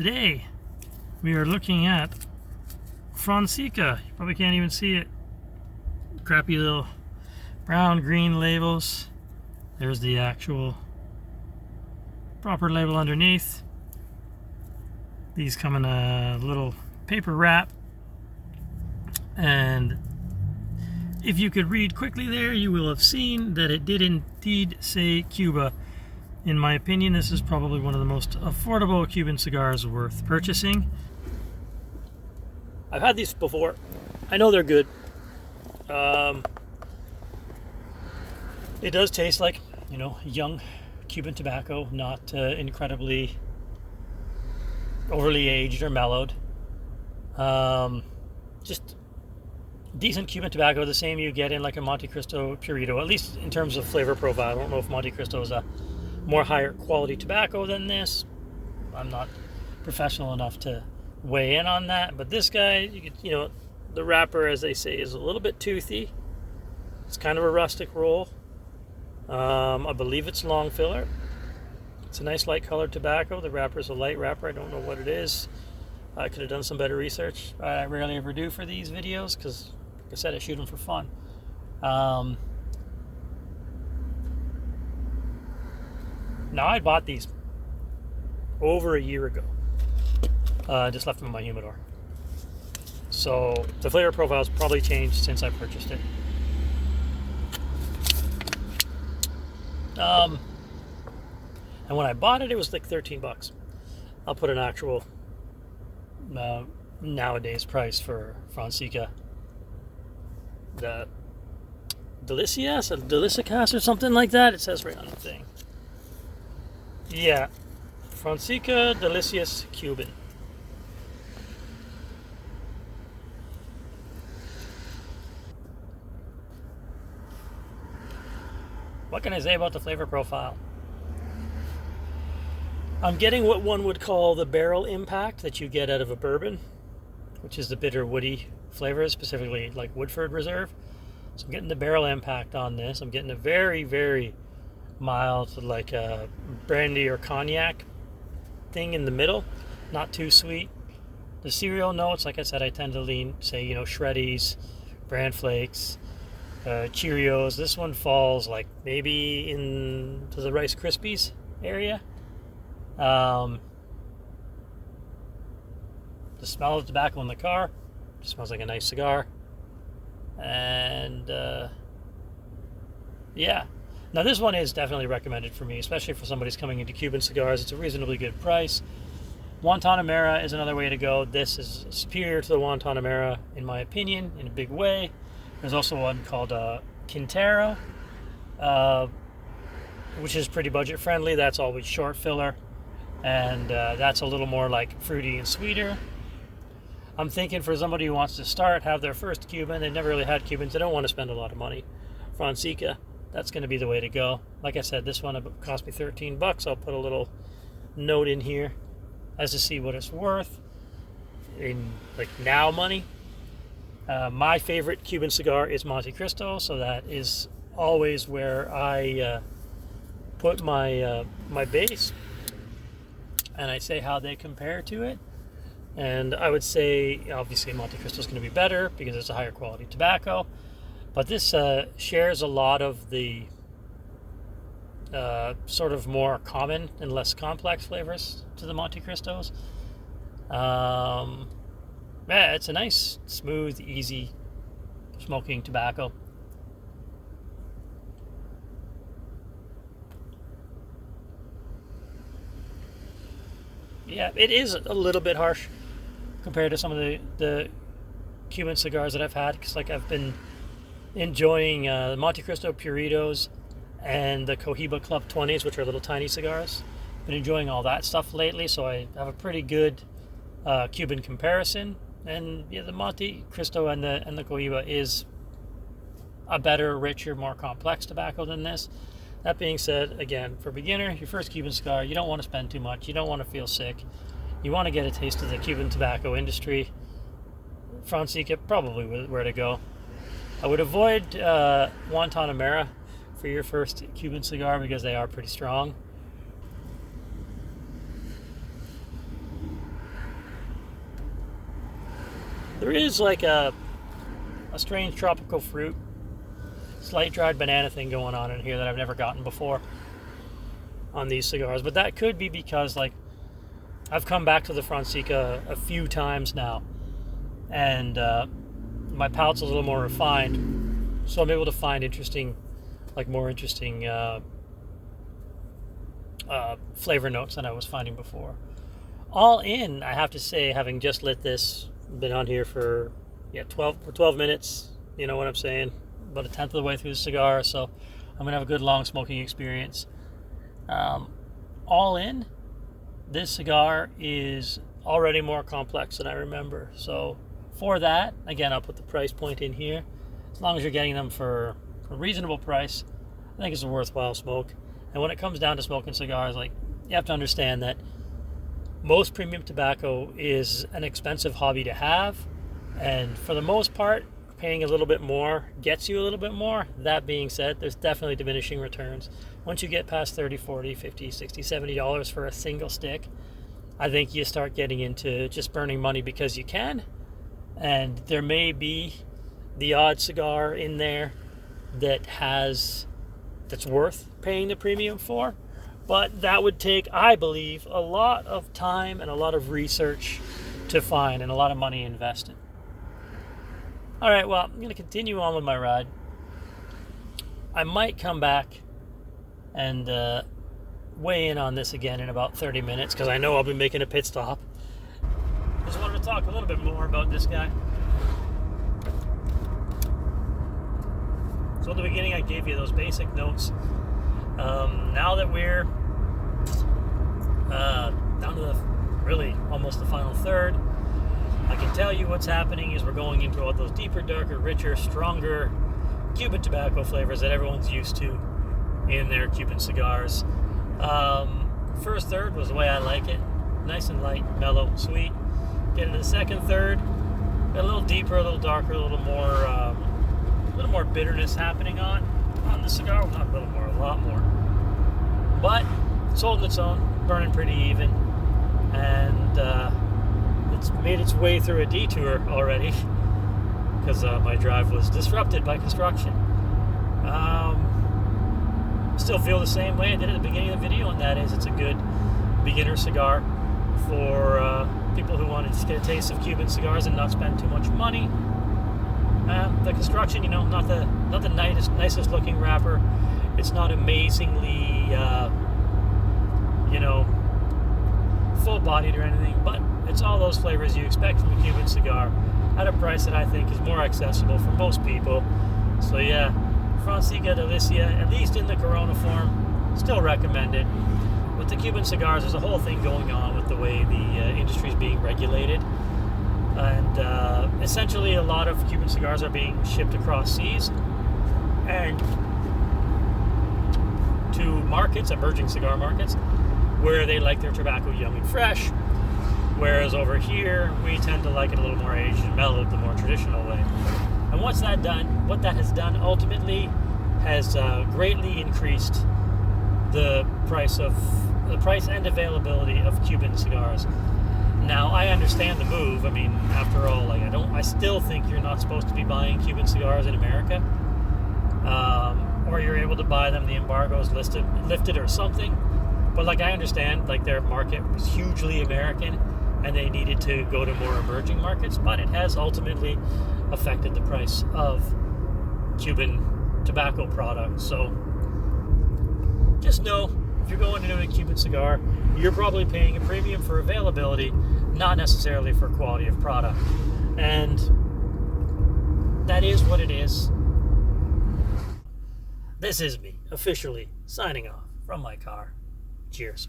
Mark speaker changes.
Speaker 1: Today we are looking at Fonseca. You probably can't even see it. Crappy little brown green labels. There's the actual proper label underneath. These come in a little paper wrap, and if you could read quickly there, you will have seen that it did indeed say Cuba. In my opinion, this is probably one of the most affordable Cuban cigars worth purchasing. I've had these before. I know they're good. It does taste like, young Cuban tobacco, not incredibly overly aged or mellowed. Just decent Cuban tobacco, the same you get in like a Monte Cristo Purito, at least in terms of flavor profile. I don't know if Monte Cristo is a more higher quality tobacco than this. I'm not professional enough to weigh in on that, but this guy, the wrapper, as they say, is a little bit toothy. It's kind of a rustic roll. I believe it's long filler. It's a nice light colored tobacco. The wrapper is a light wrapper. I don't know what it is. I could have done some better research. I rarely ever do for these videos because, like I said, I shoot them for fun. Now, I bought these over a year ago. I just left them in my humidor. So the flavor profile's probably changed since I purchased it. And when I bought it, it was like $13. I'll put an actual nowadays price for Fonseca. The dilicias or dilicias or something like that. It says right on the thing. Yeah, Fonseca Delicias Cuban. What can I say about the flavor profile? I'm getting what one would call the barrel impact that you get out of a bourbon, which is the bitter woody flavors, specifically like Woodford Reserve. So I'm getting the barrel impact on this. I'm getting a very, very mild, like a brandy or cognac thing in the middle, not too sweet. The cereal notes, like I said, I tend to lean, say, Shreddies, Bran Flakes, Cheerios. This one falls like maybe into the Rice Krispies area. The smell of tobacco in the car, it smells like a nice cigar. And yeah. Now, this one is definitely recommended for me, especially for somebody who's coming into Cuban cigars. It's a reasonably good price. Guantanamera is another way to go. This is superior to the Guantanamera, in my opinion, in a big way. There's also one called Quintero, which is pretty budget-friendly. That's always short filler, and that's a little more like fruity and sweeter. I'm thinking for somebody who wants to start, have their first Cuban, they've never really had Cubans, they don't want to spend a lot of money. Fonseca, that's going to be the way to go. Like I said, this one cost me $13. I'll put a little note in here as to see what it's worth in like now money. My favorite Cuban cigar is Monte Cristo, so that is always where I put my my base, and I say how they compare to it. And I would say, obviously, Monte Cristo is going to be better because it's a higher quality tobacco. But this shares a lot of the sort of more common and less complex flavors to the Monte Cristos. Yeah, it's a nice, smooth, easy smoking tobacco. Yeah, it is a little bit harsh compared to some of the Cuban cigars that I've had, because I've been enjoying the Monte Cristo Puritos and the Cohiba Club 20s, which are little tiny cigars. Been enjoying all that stuff lately, so I have a pretty good Cuban comparison. And yeah, the Monte Cristo and the Cohiba is a better, richer, more complex tobacco than this. That being said, again, for beginner, your first Cuban cigar, you don't want to spend too much. You don't want to feel sick. You want to get a taste of the Cuban tobacco industry. Fonseca, probably where to go. I would avoid Guantanamera for your first Cuban cigar because they are pretty strong. There is like a strange tropical fruit, slight dried banana thing going on in here that I've never gotten before on these cigars. But that could be because, like, I've come back to the FRonseca a few times now, and my palate's a little more refined, so I'm able to find more interesting flavor notes than I was finding before. All in, I have to say, having just lit this, been on here for 12 minutes, you know what I'm saying, about a tenth of the way through the cigar, so I'm going to have a good long smoking experience. All in, this cigar is already more complex than I remember, so for that, again, I'll put the price point in here. As long as you're getting them for a reasonable price, I think it's a worthwhile smoke. And when it comes down to smoking cigars, like, you have to understand that most premium tobacco is an expensive hobby to have, and for the most part, paying a little bit more gets you a little bit more. That being said, there's definitely diminishing returns. Once you get past $30, $40, $50, $60, $70 for a single stick, I think you start getting into just burning money because you can, and there may be the odd cigar in there that's worth paying the premium for. But that would take, I believe, a lot of time and a lot of research to find and a lot of money invested. All right, well, I'm going to continue on with my ride. I might come back and weigh in on this again in about 30 minutes because I know I'll be making a pit stop. Just wanted to talk a little bit more about this guy. So at the beginning, I gave you those basic notes. Now that we're down to really almost the final third, I can tell you what's happening is we're going into all those deeper, darker, richer, stronger Cuban tobacco flavors that everyone's used to in their Cuban cigars. First third was the way I like it. Nice and light, mellow, sweet. Get into the second third, a little deeper, a little darker, a little more bitterness happening on the cigar. Well, not a little more, a lot more. But it's holding its own, burning pretty even, and it's made its way through a detour already because my drive was disrupted by construction. Still feel the same way I did at the beginning of the video, and that is it's a good beginner cigar for people who want to just get a taste of Cuban cigars and not spend too much money. The construction, not the nicest looking wrapper. It's not amazingly, full-bodied or anything, but it's all those flavors you expect from a Cuban cigar at a price that I think is more accessible for most people. So yeah, FRonseca Delicia, at least in the Corona form, still recommended. With the Cuban cigars, there's a whole thing going on with the way the industry is being regulated. And essentially a lot of Cuban cigars are being shipped across seas and to markets, emerging cigar markets, where they like their tobacco young and fresh, whereas over here we tend to like it a little more aged and mellowed the more traditional way. And what that has done ultimately has greatly increased the price and availability of Cuban cigars. Now, I understand the move. I mean, after all, I still think you're not supposed to be buying Cuban cigars in America, or you're able to buy them, the embargo's lifted or something. But I understand, their market was hugely American, and they needed to go to more emerging markets. But it has ultimately affected the price of Cuban tobacco products. So, just know, if you're going into a Cuban cigar, you're probably paying a premium for availability, not necessarily for quality of product. And that is what it is. This is me, officially signing off from my car. Cheers.